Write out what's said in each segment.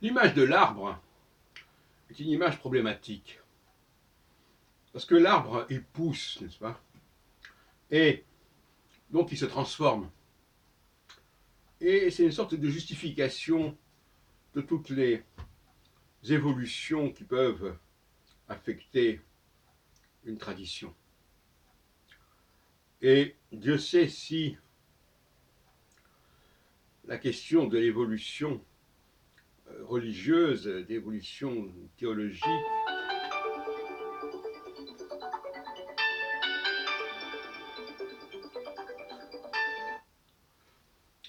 L'image de l'arbre est une image problématique. Parce que l'arbre, il pousse, n'est-ce pas? Et donc il se transforme. Et c'est une sorte de justification de toutes les évolutions qui peuvent affecter une tradition. Et Dieu sait si la question de l'évolution religieuse, d'évolution théologique,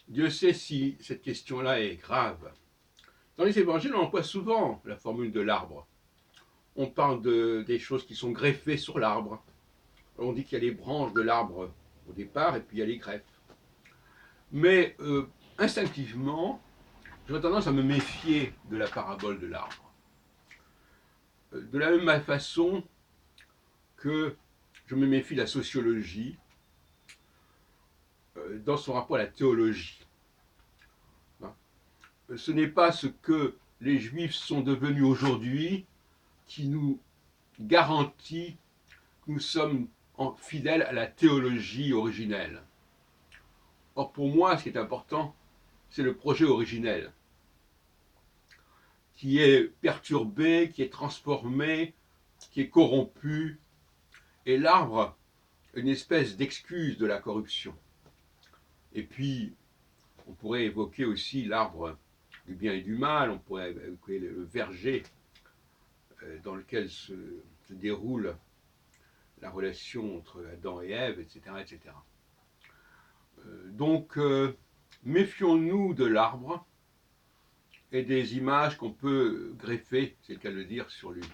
Dieu sait si cette question-là est grave. Dans les évangiles, on emploie souvent la formule de l'arbre. On parle des choses qui sont greffées sur l'arbre. On dit qu'il y a les branches de l'arbre au départ et puis il y a les greffes. Mais instinctivement, j'aurais tendance à me méfier de la parabole de l'arbre. De la même façon que je me méfie de la sociologie dans son rapport à la théologie. Ce n'est pas ce que les Juifs sont devenus aujourd'hui qui nous garantit que nous sommes fidèles à la théologie originelle. Or, pour moi, ce qui est important, c'est le projet originel, qui est perturbé, qui est transformé, qui est corrompu. Et l'arbre est une espèce d'excuse de la corruption. Et puis, on pourrait évoquer aussi l'arbre du bien et du mal, on pourrait évoquer le verger dans lequel se déroule la relation entre Adam et Ève, etc. etc. Donc, méfions-nous de l'arbre et des images qu'on peut greffer, c'est le cas de le dire, sur lui.